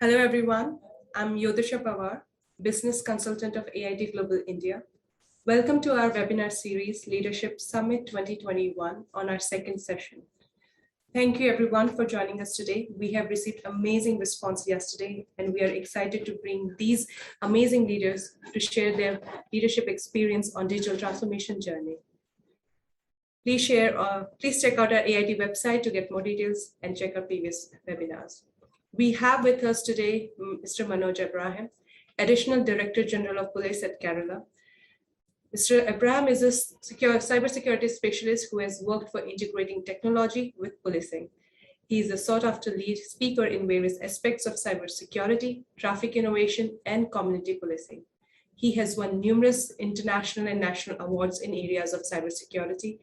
Hello, everyone. I'm Yodisha Pawar, Business Consultant of AIT Global India. Welcome to our webinar series, Leadership Summit 2021, on our second session. Thank you, everyone, for joining us today. We have received amazing response yesterday, and we are excited to bring these amazing leaders to share their leadership experience on digital transformation journey. Please check out our AIT website to get more details and check our previous webinars. We have with us today Mr. Manoj Abraham, Additional Director General of Police at Kerala. Mr. Abraham is a cybersecurity specialist who has worked for integrating technology with policing. He is a sought-after lead speaker in various aspects of cybersecurity, traffic innovation, and community policing. He has won numerous international and national awards in areas of cybersecurity,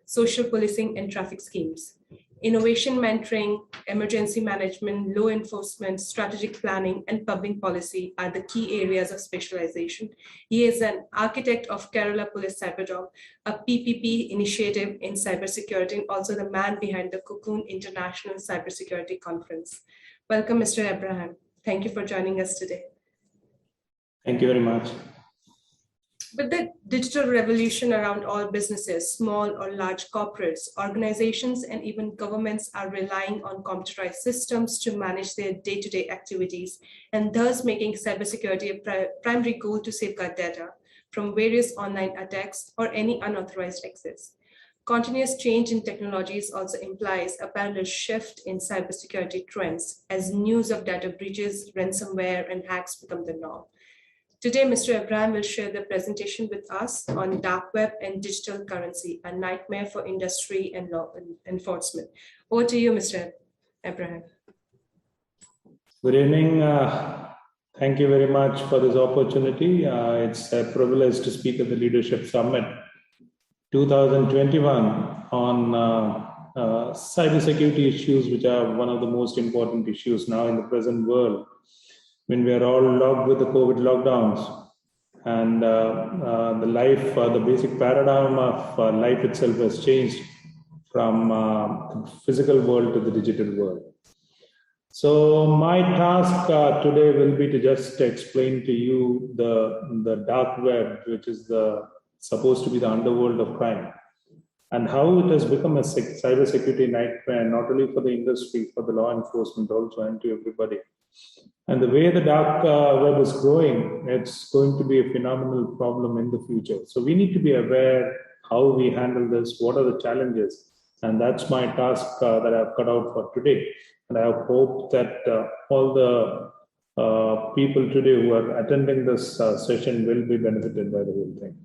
social policing, and traffic schemes. Innovation mentoring, emergency management, law enforcement, strategic planning, and public policy are the key areas of specialization. He is an architect of Kerala Police Cyberdome, a PPP initiative in cybersecurity, and also the man behind the Cocoon International Cybersecurity Conference. Welcome, Mr. Abraham. Thank you for joining us today. Thank you very much. With the digital revolution around all businesses, small or large corporates, organizations, and even governments are relying on computerized systems to manage their day-to-day activities, and thus making cybersecurity a primary goal to safeguard data from various online attacks or any unauthorized access. Continuous change in technologies also implies a parallel shift in cybersecurity trends as news of data breaches, ransomware, and hacks become the norm. Today, Mr. Abraham will share the presentation with us on dark web and digital currency, a nightmare for industry and law enforcement. Over to you, Mr. Abraham. Good evening. Thank you very much for this opportunity. It's a privilege to speak at the Leadership Summit 2021 on cybersecurity issues, which are one of the most important issues now in the present world, when we are all locked with the COVID lockdowns, and the basic paradigm of life itself has changed from the physical world to the digital world. So my task today will be to just explain to you the dark web, which is supposed to be the underworld of crime, and how it has become a cybersecurity nightmare, not only for the industry, for the law enforcement also, and to everybody. And the way the dark web is growing, it's going to be a phenomenal problem in the future. So we need to be aware how we handle this, what are the challenges, and that's my task that I've cut out for today. And I hope that all the people today who are attending this session will be benefited by the whole thing.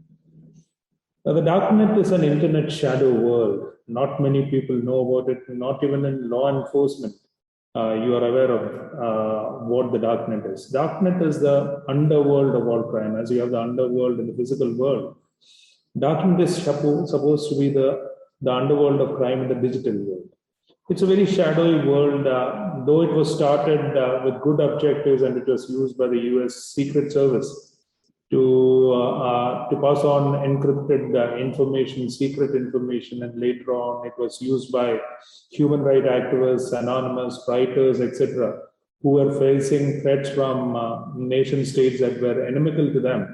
Now, the Darknet is an internet shadow world. Not many people know about it, not even in law enforcement. You are aware of what the Darknet is. Darknet is the underworld of all crime. As you have the underworld in the physical world, Darknet is supposed to be the underworld of crime in the digital world. It's a very shadowy world, though it was started with good objectives, and it was used by the US Secret Service to pass on encrypted information, secret information, and later on it was used by human rights activists, anonymous writers, etc., who were facing threats from nation states that were inimical to them.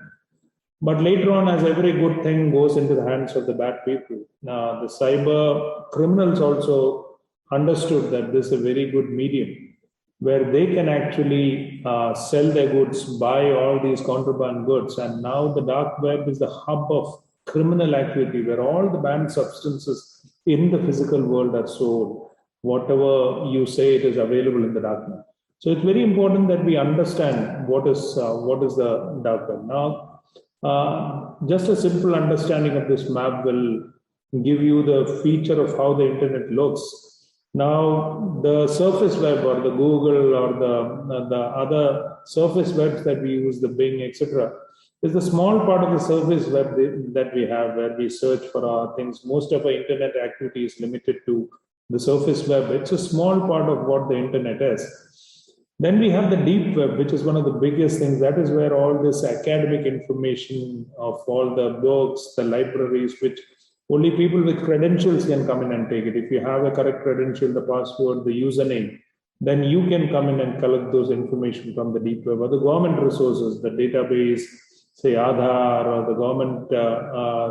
But later on, as every good thing goes into the hands of the bad people, the cyber criminals also understood that this is a very good medium where they can actually sell their goods, buy all these contraband goods. And now the dark web is the hub of criminal activity, where all the banned substances in the physical world are sold. Whatever you say, it is available in the dark web. So it's very important that we understand what is the dark web. Now, just a simple understanding of this map will give you the feature of how the internet looks. Now, the surface web, or the Google, or the other surface webs that we use, the Bing, etc., is the small part of the surface web that we have, where we search for our things. Most of our internet activity is limited to the surface web. It's a small part of what the internet is. Then we have the deep web, which is one of the biggest things. That is where all this academic information of all the books, the libraries, which only people with credentials can come in and take it. If you have a correct credential, the password, the username, then you can come in and collect those information from the deep web or the government resources, the database, say Aadhaar, or the government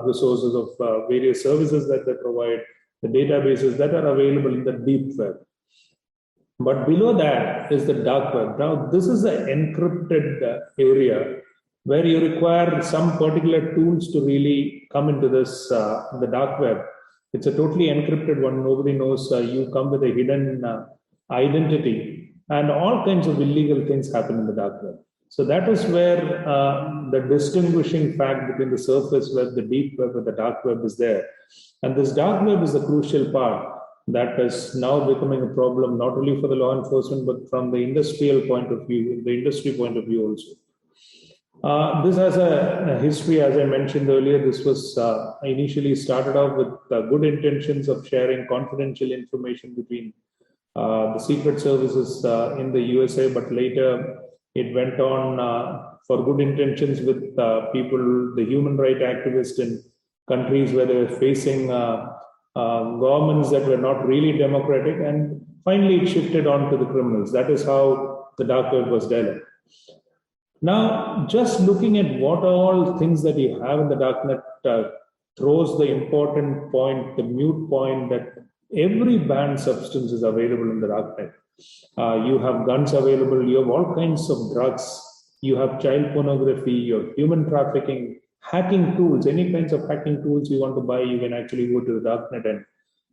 resources of various services that they provide, the databases that are available in the deep web. But below that is the dark web. Now, this is an encrypted area where you require some particular tools to really come into this, the dark web. It's a totally encrypted one. Nobody knows. You come with a hidden identity, and all kinds of illegal things happen in the dark web. So that is where the distinguishing fact between the surface web, the deep web, and the dark web is there. And this dark web is the crucial part that is now becoming a problem, not only for the law enforcement, but from the industrial point of view, the industry point of view also. This has a history, as I mentioned earlier. This was initially started off with good intentions of sharing confidential information between the secret services in the USA, but later it went on for good intentions with people, the human rights activists in countries where they were facing governments that were not really democratic, and finally it shifted on to the criminals. That is how the dark web was developed. Now, just looking at what all things that you have in the darknet throws the important point, the mute point, that every banned substance is available in the darknet. You have guns available, you have all kinds of drugs, you have child pornography, you have human trafficking, hacking tools, any kinds of hacking tools you want to buy, you can actually go to the darknet and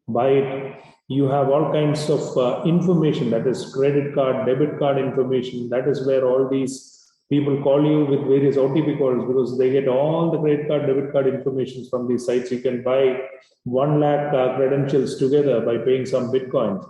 buy it. You have all kinds of information, that is credit card, debit card information. That is where all these people call you with various OTP calls, because they get all the credit card, debit card information from these sites. You can buy 1 lakh credentials together by paying some bitcoins,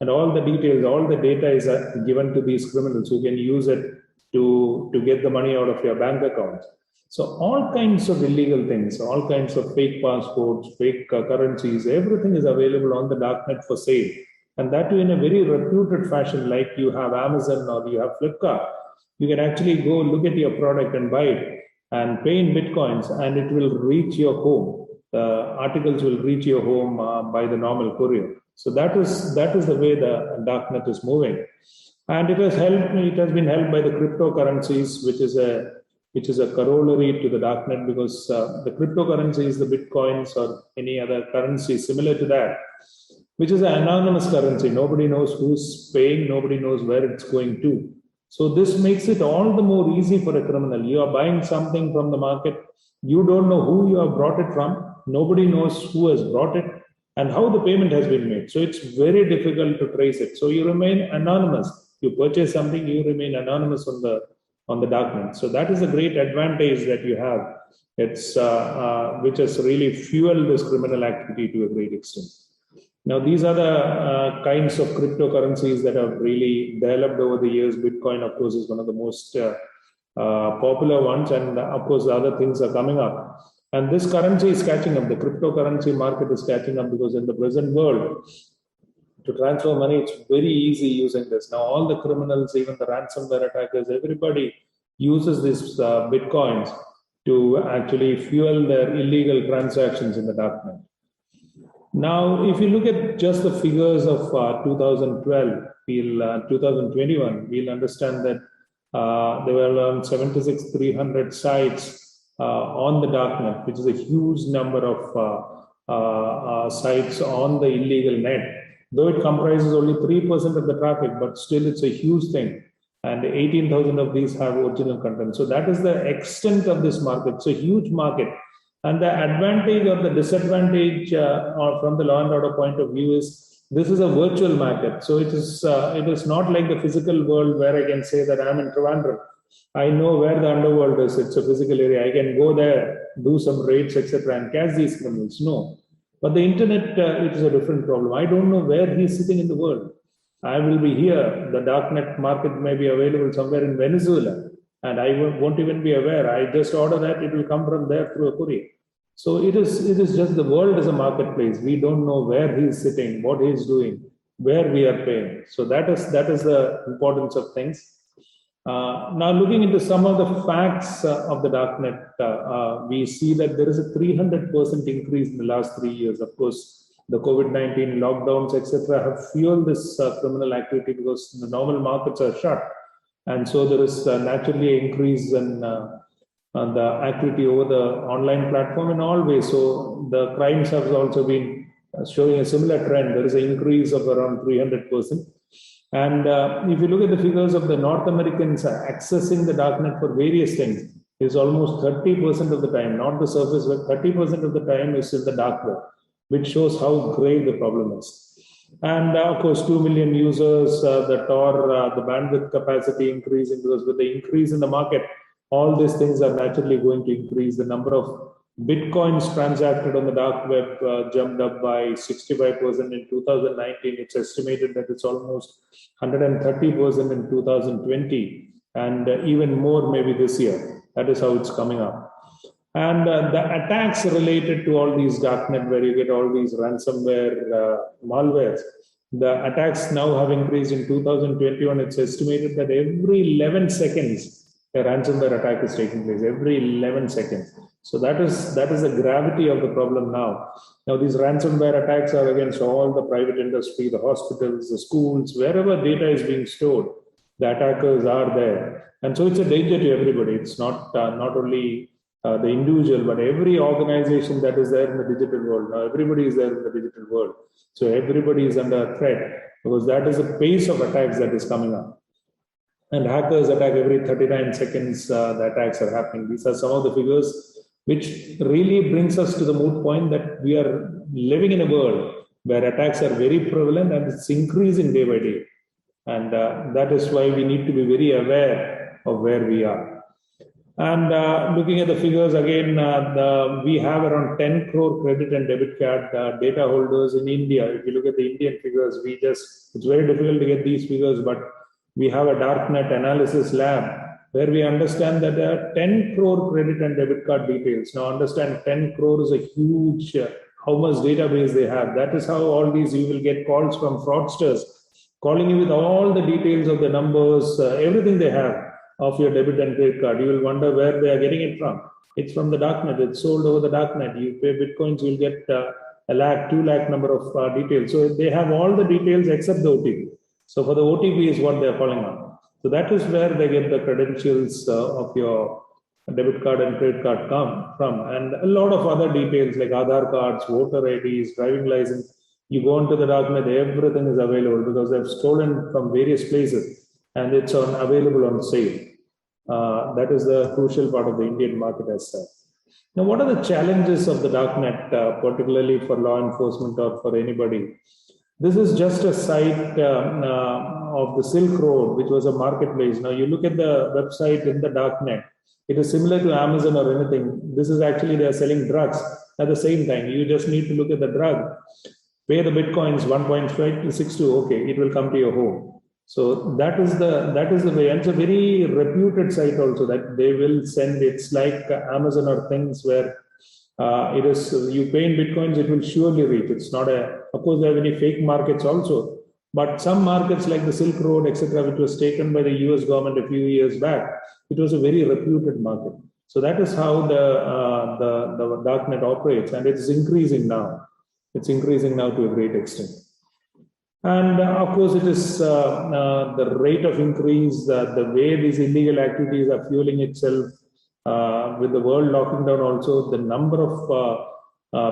and all the details, all the data is given to these criminals who can use it to get the money out of your bank accounts. So all kinds of illegal things, all kinds of fake passports, fake currencies, everything is available on the darknet for sale. And that too in a very reputed fashion, like you have Amazon or you have Flipkart. You can actually go look at your product and buy it and pay in bitcoins, and it will reach your home. The articles will reach your home by the normal courier. So that is the way the darknet is moving. And it has been helped by the cryptocurrencies, which is a corollary to the darknet, because the cryptocurrencies, the bitcoins or any other currency similar to that, which is an anonymous currency. Nobody knows who's paying, nobody knows where it's going to. So this makes it all the more easy for a criminal. You are buying something from the market, you don't know who you have brought it from, nobody knows who has brought it and how the payment has been made. So it's very difficult to trace it. So you remain anonymous. You purchase something, you remain anonymous on the darknet. So that is a great advantage that you have. It's which has really fueled this criminal activity to a great extent. Now, these are the kinds of cryptocurrencies that have really developed over the years. Bitcoin, of course, is one of the most popular ones. And of course, the other things are coming up. And this currency is catching up. The cryptocurrency market is catching up, because in the present world, to transfer money, it's very easy using this. Now, all the criminals, even the ransomware attackers, everybody uses these Bitcoins to actually fuel their illegal transactions in the darknet. Now, if you look at just the figures of 2012 till 2021, we'll understand that there were around 76,300 sites on the darknet, which is a huge number of sites on the illegal net. Though it comprises only 3% of the traffic, but still it's a huge thing. And 18,000 of these have original content. So that is the extent of this market. It's a huge market. And the advantage or the disadvantage or from the law and order point of view is this is a virtual market. So it is not like the physical world where I can say that I'm in Trivandrum. I know where the underworld is. It's a physical area. I can go there, do some raids, etc., and catch these criminals. No. But the internet, it is a different problem. I don't know where he's sitting in the world. I will be here. The darknet market may be available somewhere in Venezuela, and I won't even be aware. I just order that, it will come from there through a courier. So it is just the world as a marketplace. We don't know where he's sitting, what he's doing, where we are paying. So that is the importance of things. Now, looking into some of the facts of the darknet, we see that there is a 300% increase in the last 3 years. Of course, the COVID-19 lockdowns, etc., have fueled this criminal activity because the normal markets are shut. And so there is naturally an increase in the activity over the online platform in all ways. So the crimes have also been showing a similar trend. There is an increase of around 300%. And if you look at the figures of the North Americans accessing the darknet for various things, is almost 30% of the time, not the surface web, 30% of the time is in the dark web, which shows how grave the problem is. And of course, 2 million users, the Tor, the bandwidth capacity increasing, because with the increase in the market, all these things are naturally going to increase. The number of Bitcoins transacted on the dark web jumped up by 65% in 2019. It's estimated that it's almost 130% in 2020, and even more maybe this year. That is how it's coming up. And the attacks related to all these darknet, where you get all these ransomware malwares, the attacks now have increased. In 2021. It's estimated that every 11 seconds a ransomware attack is taking place. Every 11 seconds. So that is the gravity of the problem now. Now these ransomware attacks are against all the private industry, the hospitals, the schools, wherever data is being stored. The attackers are there, and so it's a danger to everybody. It's not only the individual, but every organization that is there in the digital world. Now everybody is there in the digital world. So everybody is under threat, because that is the pace of attacks that is coming up. And hackers attack every 39 seconds, the attacks are happening. These are some of the figures which really brings us to the moot point that we are living in a world where attacks are very prevalent and it's increasing day by day. And that is why we need to be very aware of where we are. And looking at the figures again, we have around 10 crore credit and debit card data holders in India. If you look at the Indian figures, it's very difficult to get these figures, but we have a Darknet analysis lab where we understand that there are 10 crore credit and debit card details. Now understand, 10 crore is a huge, how much database they have. That is how all these, you will get calls from fraudsters calling you with all the details of the numbers, everything they have of your debit and credit card. You will wonder where they are getting it from. It's from the darknet. It's sold over the darknet. You pay Bitcoins, you'll get a lakh, 2 lakh number of details. So they have all the details except the OTP. So for the OTP is what they're calling on. So that is where they get the credentials of your debit card and credit card come from. And a lot of other details like Aadhaar cards, voter IDs, driving license. You go into the darknet, everything is available because they've stolen from various places and it's available on sale. That is the crucial part of the Indian market as such. Now, what are the challenges of the darknet, particularly for law enforcement or for anybody? This is just a site of the Silk Road, which was a marketplace. Now, you look at the website in the darknet, it is similar to Amazon or anything. This is actually, they are selling drugs at the same time. You just need to look at the drug, pay the Bitcoins 1.562, okay, it will come to your home. So that is the way. And it's a very reputed site also that they will send. It's like Amazon or things where it is, you pay in Bitcoins, it will surely reach. It's not of course, there are many fake markets also, but some markets like the Silk Road, etc., which was taken by the US government a few years back, it was a very reputed market. So that is how the darknet operates, and it's increasing now. It's increasing now to a great extent. And of course, it is the rate of increase, the way these illegal activities are fueling itself. With the world locking down also, the number of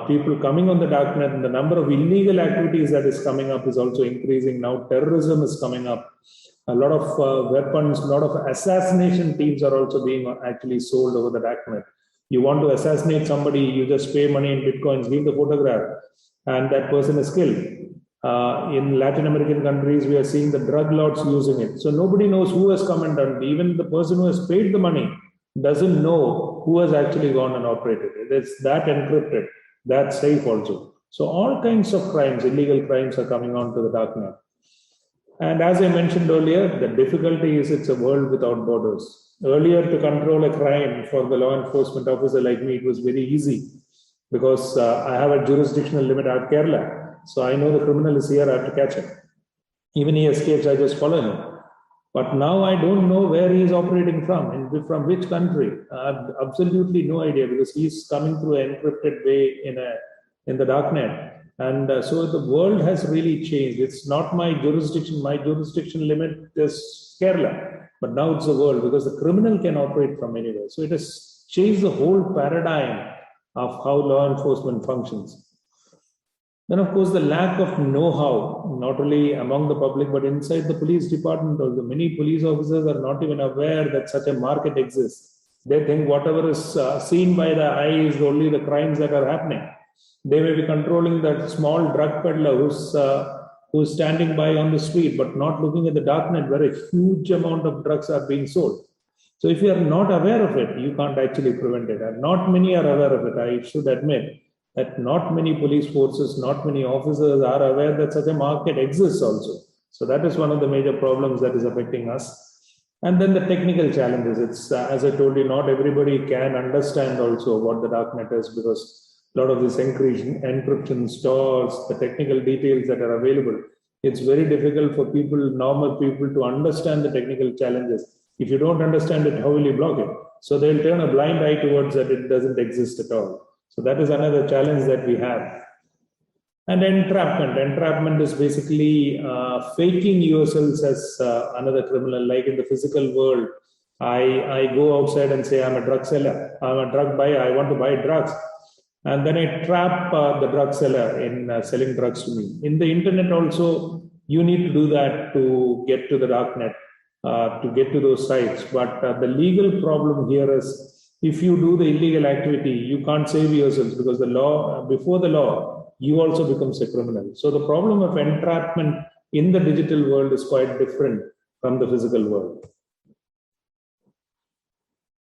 people coming on the darknet and the number of illegal activities that is coming up is also increasing. Now terrorism is coming up. A lot of weapons, a lot of assassination teams are also being actually sold over the darknet. You want to assassinate somebody, you just pay money in Bitcoins, give the photograph, and that person is killed. In Latin American countries, we are seeing the drug lords using it. So nobody knows who has come and done. Even the person who has paid the money doesn't know who has actually gone and operated it. It's that encrypted, that safe also. So all kinds of crimes, illegal crimes are coming onto the darknet. And as I mentioned earlier, the difficulty is it's a world without borders. Earlier, to control a crime for the law enforcement officer like me, it was very easy because I have a jurisdictional limit at Kerala. So I know the criminal is here, I have to catch him. Even he escapes, I just follow him. But now I don't know where he is operating from, and from which country. I have absolutely no idea because he's coming through an encrypted way in the darknet. And so the world has really changed. It's not my jurisdiction. My jurisdiction limit is Kerala, but now it's the world because the criminal can operate from anywhere. So it has changed the whole paradigm of how law enforcement functions. Then, of course, the lack of know-how, not only among the public, but inside the police department also. Many police officers are not even aware that such a market exists. They think whatever is seen by the eye is only the crimes that are happening. They may be controlling that small drug peddler who's standing by on the street, but not looking at the darknet where a huge amount of drugs are being sold. So if you are not aware of it, you can't actually prevent it. And not many are aware of it. I should admit that not many police forces, not many officers are aware that such a market exists also. So that is one of the major problems that is affecting us. And then the technical challenges. It's, as I told you, not everybody can understand also what the darknet is because a lot of this encryption stores, the technical details that are available. It's very difficult for people, normal people, to understand the technical challenges. If you don't understand it, how will you block it? So they'll turn a blind eye towards that it doesn't exist at all. So that is another challenge that we have. And entrapment. Entrapment is basically faking yourselves as another criminal. Like in the physical world, I go outside and say, I'm a drug seller, I'm a drug buyer, I want to buy drugs. And then I trap the drug seller in selling drugs to me. In the internet also, you need to do that to get to the darknet, to get to those sites. But the legal problem here is if you do the illegal activity, you can't save yourselves because the law, before the law, you also becomes a criminal. So the problem of entrapment in the digital world is quite different from the physical world.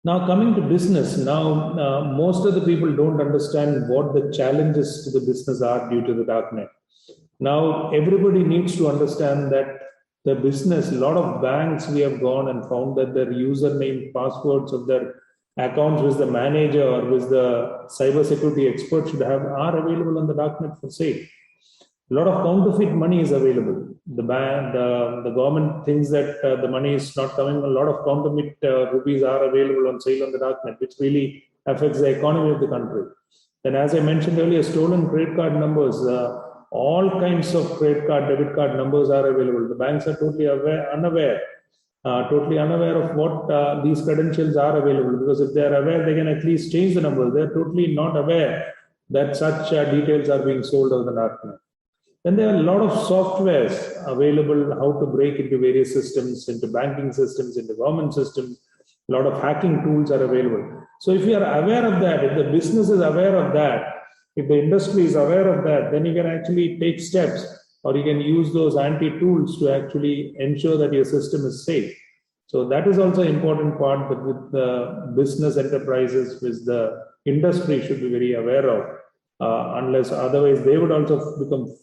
Now coming to business, most of the people don't understand what the challenges to the business are due to the darknet. Now everybody needs to understand that the business, a lot of banks we have gone and found that their username, passwords of their accounts with the manager or with the cybersecurity expert should have are available on the darknet for sale. A lot of counterfeit money is available. The government thinks that the money is not coming. A lot of counterfeit rupees are available on sale on the darknet, which really affects the economy of the country. Then, as I mentioned earlier, stolen credit card numbers, all kinds of credit card, debit card numbers are available. The banks are totally unaware of what these credentials are available, because if they are aware, they can at least change the numbers. They are totally not aware that such details are being sold on the darknet. Then there are a lot of softwares available how to break into various systems, into banking systems, into government systems. A lot of hacking tools are available. So if you are aware of that, if the business is aware of that, if the industry is aware of that, then you can actually take steps, or you can use those anti-tools to actually ensure that your system is safe. So that is also an important part that with the business enterprises, with the industry should be very aware of. Unless otherwise they would also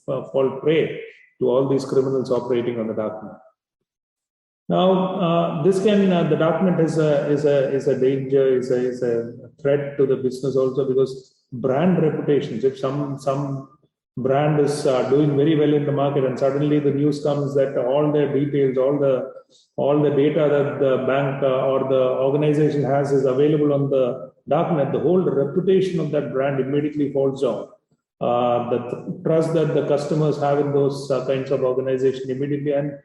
fall prey to all these criminals operating on the darknet. Now, the darknet is a danger, is a threat to the business also, because brand reputations. If some brand is doing very well in the market, and suddenly the news comes that all their details, all the data that the bank or the organization has is available on the darknet, the whole reputation of that brand immediately falls down. The trust that the customers have in those kinds of organizations immediately, and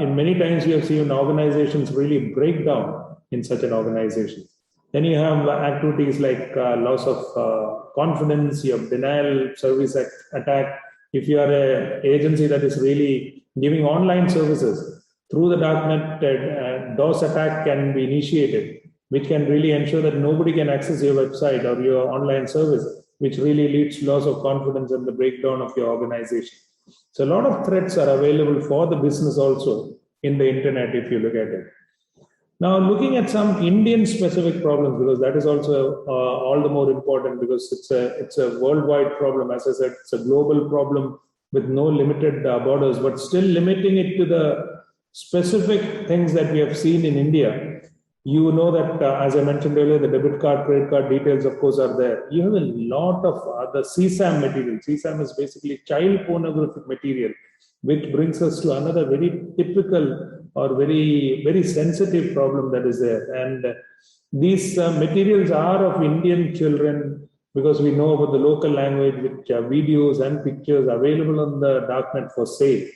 in many times we have seen organizations really break down in such an organization. Then you have activities like loss of confidence, you have denial service attack. If you are an agency that is really giving online services, through the darknet, DOS attack can be initiated, which can really ensure that nobody can access your website or your online service, which really leads to loss of confidence and the breakdown of your organization. So a lot of threats are available for the business also in the internet if you look at it. Now, looking at some Indian specific problems, because that is also all the more important, because it's a worldwide problem. As I said, it's a global problem with no limited borders, but still limiting it to the specific things that we have seen in India. You know that, as I mentioned earlier, the debit card, credit card details, of course, are there. You have a lot of the CSAM material. CSAM is basically child pornographic material, which brings us to another very typical or very, very sensitive problem that is there. And these materials are of Indian children because we know about the local language, which videos and pictures available on the darknet for sale,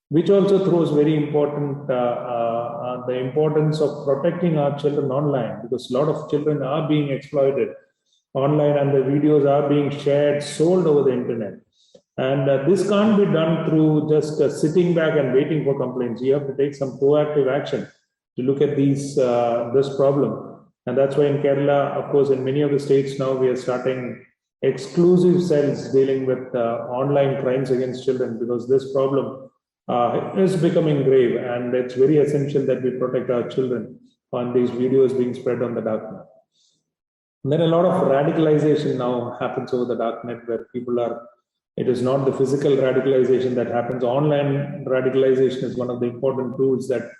which also throws very important the importance of protecting our children online, because a lot of children are being exploited online and the videos are being shared, sold over the internet. And this can't be done through just sitting back and waiting for complaints. You have to take some proactive action to look at this problem. And that's why in Kerala, of course, in many of the states now, we are starting exclusive cells dealing with online crimes against children, because this problem is becoming grave, and it's very essential that we protect our children on these videos being spread on the darknet. And then a lot of radicalization now happens over the darknet, where people are, it is not the physical radicalization that happens. Online radicalization is one of the important tools that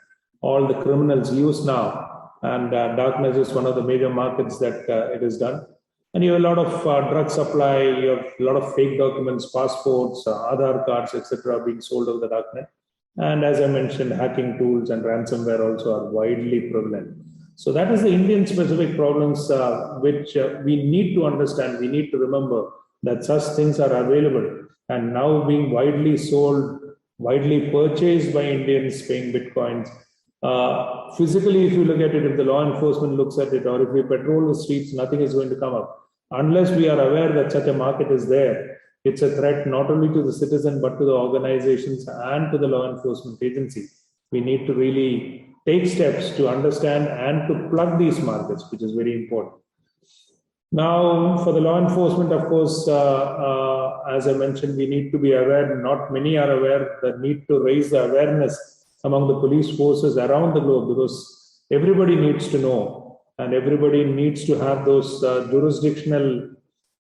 all the criminals use now. And darknet is one of the major markets that it is done. And you have a lot of drug supply, you have a lot of fake documents, passports, Aadhaar cards, etc., being sold over the darknet. And as I mentioned, hacking tools and ransomware also are widely prevalent. So that is the Indian specific problems which we need to understand. We need to remember that such things are available and now being widely sold, widely purchased by Indians paying bitcoins. Physically, if you look at it, if the law enforcement looks at it, or if we patrol the streets, nothing is going to come up. Unless we are aware that such a market is there, it's a threat not only to the citizen, but to the organizations and to the law enforcement agency. We need to really take steps to understand and to plug these markets, which is very important. Now, for the law enforcement, of course, as I mentioned, we need to be aware, not many are aware, the need to raise the awareness among the police forces around the globe, because everybody needs to know and everybody needs to have those jurisdictional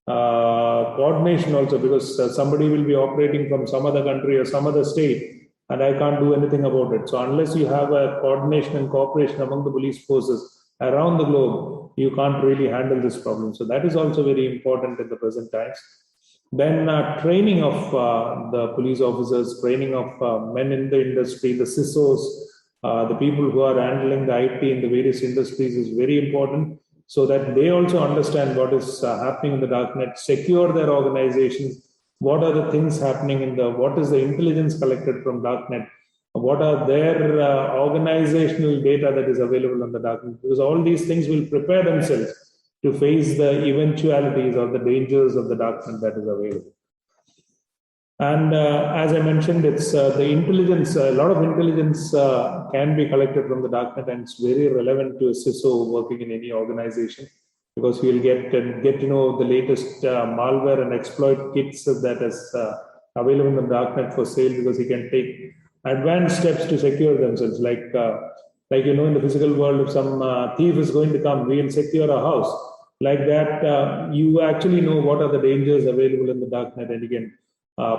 coordination also, because somebody will be operating from some other country or some other state and I can't do anything about it. So unless you have a coordination and cooperation among the police forces around the globe, you can't really handle this problem. So that is also very important in the present times. Then training of the police officers, training of men in the industry, the CISOs, the people who are handling the IT in the various industries is very important, so that they also understand what is happening in the darknet, secure their organizations, what are the things happening in the, what is the intelligence collected from darknet, what are their organizational data that is available on the darknet, because all these things will prepare themselves to face the eventualities or the dangers of the darknet that is available. And as I mentioned, it's the intelligence, a lot of intelligence can be collected from the darknet, and it's very relevant to a CISO working in any organization, because we'll get to know the latest malware and exploit kits that is available in the darknet for sale, because he can take advanced steps to secure themselves. Like in the physical world, if some thief is going to come, we will secure a house. Like that, you actually know what are the dangers available in the darknet, and you can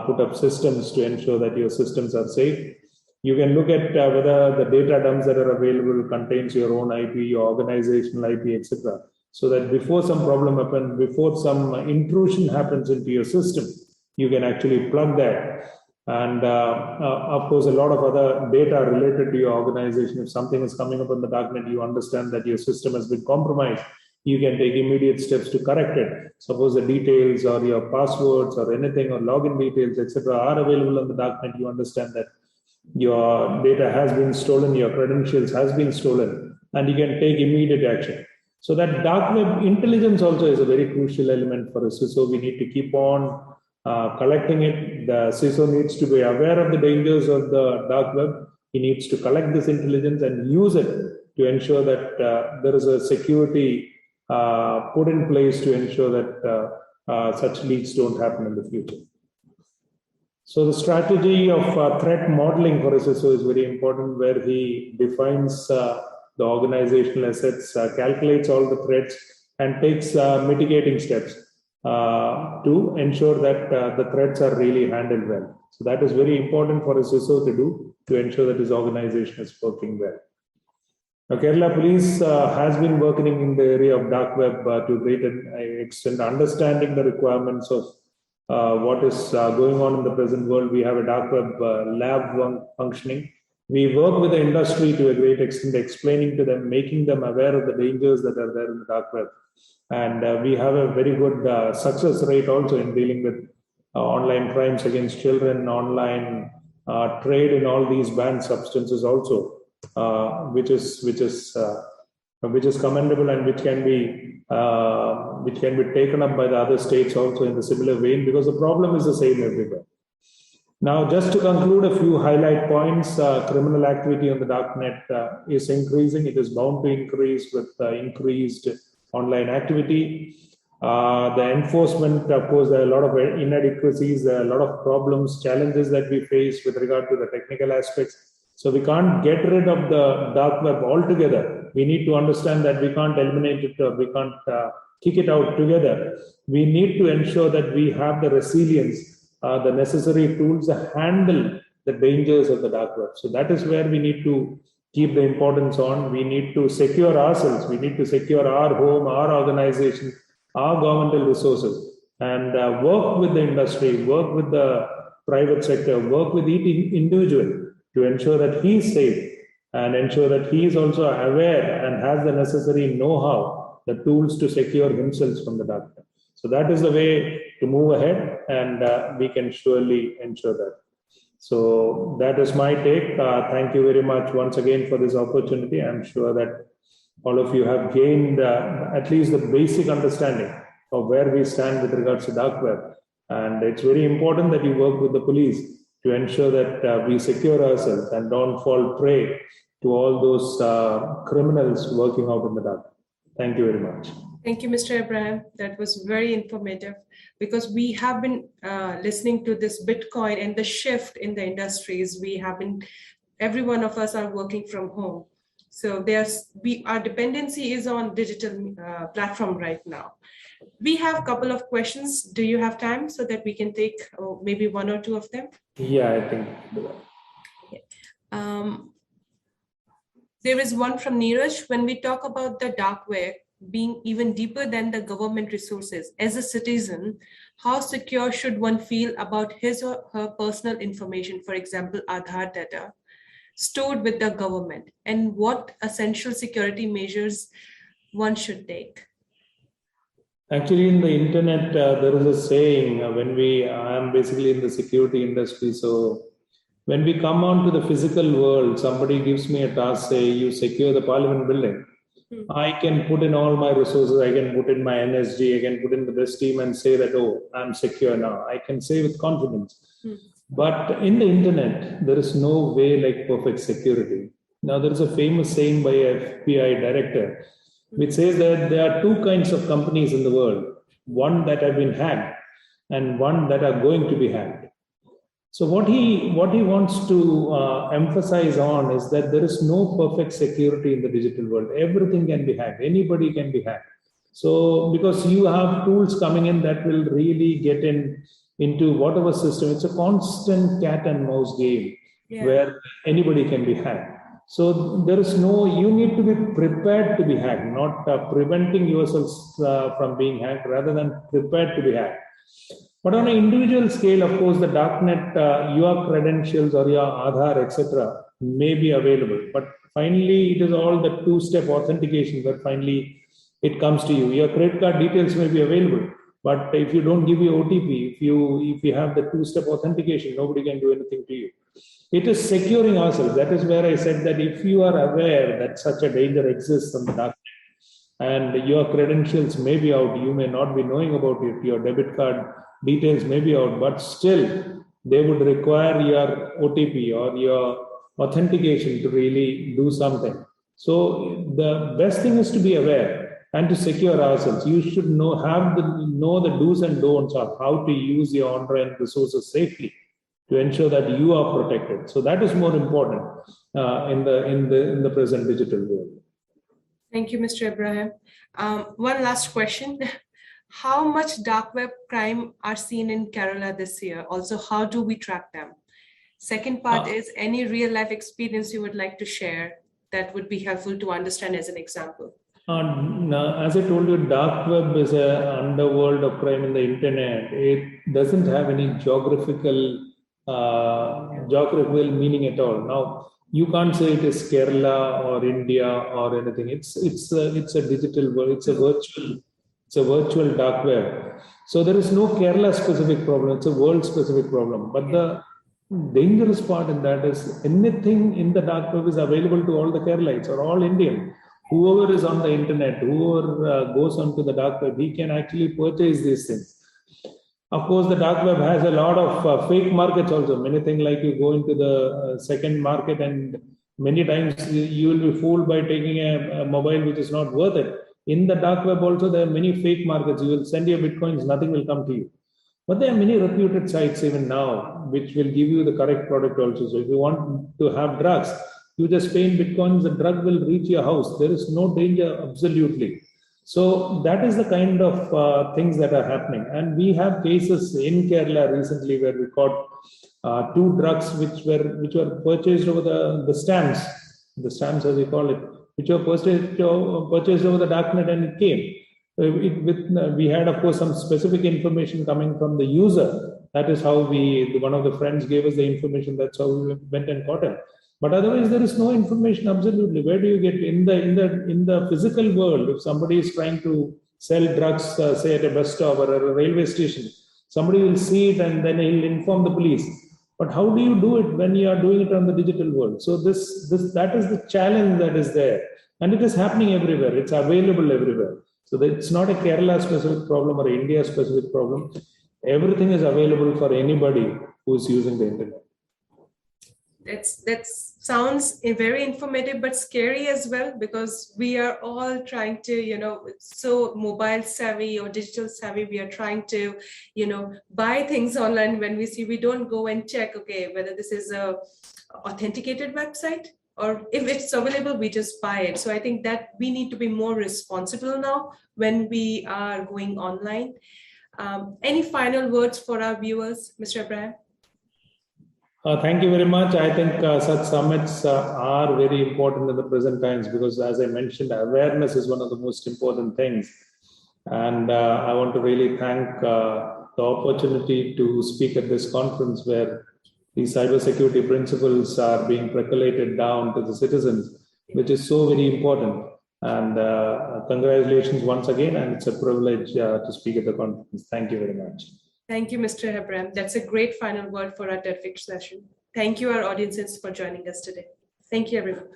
put up systems to ensure that your systems are safe. You can look at whether the data dumps that are available contains your own IP, your organizational IP, etc. So that before some problem happens, before some intrusion happens into your system, you can actually plug that. And of course, a lot of other data related to your organization. If something is coming up on the darknet, you understand that your system has been compromised, you can take immediate steps to correct it. Suppose the details or your passwords or anything or login details, etc., are available on the darknet, you understand that your data has been stolen, your credentials has been stolen, and you can take immediate action. So that dark web intelligence also is a very crucial element for us. So we need to keep on collecting it. The CISO needs to be aware of the dangers of the dark web. He needs to collect this intelligence and use it to ensure that there is a security put in place to ensure that such leaks don't happen in the future. So the strategy of threat modeling for a CISO is very important, where he defines the organizational assets, calculates all the threats, and takes mitigating steps to ensure that the threats are really handled well. So that is very important for a CISO to do, to ensure that his organization is working well. Now, Kerala Police has been working in the area of dark web to a great extent, understanding the requirements of what is going on in the present world. We have a dark web lab functioning, We work with the industry to a great extent, explaining to them, making them aware of the dangers that are there in the dark web. And we have a very good success rate also in dealing with online crimes against children, online trade in all these banned substances also, which is commendable, and which can be taken up by the other states also in the similar vein, because the problem is the same everywhere. Now, just to conclude, a few highlight points. Criminal activity on the Darknet is increasing. It is bound to increase with increased online activity. The enforcement, of course, there are a lot of inadequacies, there are a lot of problems, challenges that we face with regard to the technical aspects. So we can't get rid of the dark web altogether. We need to understand that we can't eliminate it, or we can't kick it out together. We need to ensure that we have the resilience, the necessary tools to handle the dangers of the dark web. So that is where we need to keep the importance on. We need to secure ourselves. We need to secure our home, our organization, our governmental resources, and work with the industry, work with the private sector, work with each individual to ensure that he is safe, and ensure that he is also aware and has the necessary know-how, the tools to secure himself from the dark web. So that is the way to move ahead, and we can surely ensure that. So that is my take. Thank you very much once again for this opportunity. I'm sure that all of you have gained at least the basic understanding of where we stand with regards to dark web. And it's very important that you work with the police to ensure that we secure ourselves and don't fall prey to all those criminals working out in the dark. Thank you very much. Thank you, Mr. Abraham. That was very informative, because we have been listening to this Bitcoin and the shift in the industries. Every one of us are working from home. So our dependency is on digital platform right now. We have a couple of questions. Do you have time so that we can take maybe one or two of them? Yeah, I think. There is one from Neeraj. When we talk about the dark web being even deeper than the government resources, as a citizen, how secure should one feel about his or her personal information, for example, Aadhaar data, stored with the government, and what essential security measures one should take? Actually, in the internet, there is a saying, I am basically in the security industry. So when we come on to the physical world, somebody gives me a task, say, you secure the parliament building. I can put in all my resources. I can put in my NSG, I can put in the best team and say that, oh, I'm secure now. I can say with confidence. But in the internet, there is no way like perfect security. Now, there is a famous saying by a FBI director, which says that there are two kinds of companies in the world, one that have been hacked and one that are going to be hacked. So what he wants to emphasize on is that there is no perfect security in the digital world. Everything can be hacked. Anybody can be hacked. So because you have tools coming in that will really get into whatever system, it's a constant cat and mouse game where anybody can be hacked. So there is you need to be prepared to be hacked, not preventing yourselves from being hacked, rather than prepared to be hacked. But on an individual scale, of course, the Darknet, your credentials or your Aadhaar, etc., may be available. But finally, it is all the two-step authentication that finally it comes to you. Your credit card details may be available, but if you don't give your OTP, if you have the two-step authentication, nobody can do anything to you. It is securing ourselves. That is where I said that if you are aware that such a danger exists on the Darknet, and your credentials may be out, you may not be knowing about it, your debit card details may be out, but still they would require your OTP or your authentication to really do something. So the best thing is to be aware and to secure ourselves. You should know the do's and don'ts of how to use your online resources safely to ensure that you are protected. So that is more important in the present digital world. Thank you, Mr. Abraham. One last question. How much dark web crime are seen in Kerala this year? Also, how do we track them? Second part is any real life experience you would like to share that would be helpful to understand as an example? As I told you, dark web is an underworld of crime in the internet. It doesn't have any geographical meaning at all. Now, You can't say it is Kerala or India or anything. It's a digital world. It's a virtual dark web. So there is no Kerala specific problem. It's a world specific problem. But the dangerous part in that is anything in the dark web is available to all the Keralites or all Indian. Whoever is on the internet, whoever goes onto the dark web, he can actually purchase these things. Of course, the dark web has a lot of fake markets also. Many things like you go into the second market, and many times you will be fooled by taking a mobile which is not worth it. In the dark web also, there are many fake markets. You will send your bitcoins, nothing will come to you. But there are many reputed sites even now which will give you the correct product also. So if you want to have drugs, you just pay in bitcoins, the drug will reach your house. There is no danger, absolutely. So that is the kind of things that are happening. And we have cases in Kerala recently where we caught two drugs which were purchased over the stamps as we call it, which were purchased over the darknet, and it came. We had, of course, some specific information coming from the user. That is how one of the friends gave us the information. That's how we went and caught him. But otherwise, there is no information. Absolutely, where do you get in the physical world? If somebody is trying to sell drugs, say at a bus stop or a railway station, somebody will see it and then he'll inform the police. But how do you do it when you are doing it on the digital world? So that is the challenge that is there, and it is happening everywhere. It's available everywhere. So it's not a Kerala specific problem or India specific problem. Everything is available for anybody who is using the internet. That sounds very informative, but scary as well, because we are all trying to, so mobile savvy or digital savvy. We are trying to, buy things online. When we don't go and check, okay, whether this is a authenticated website, or if it's available, we just buy it. So I think that we need to be more responsible now when we are going online. Any final words for our viewers, Mr. Abraham? Thank you very much. I think such summits are very important in the present times because, as I mentioned, awareness is one of the most important things. And I want to really thank the opportunity to speak at this conference where these cybersecurity principles are being percolated down to the citizens, which is so very important. And congratulations once again, and it's a privilege to speak at the conference. Thank you very much. Thank you, Mr. Abraham. That's a great final word for our TEDx session. Thank you, our audiences, for joining us today. Thank you, everyone.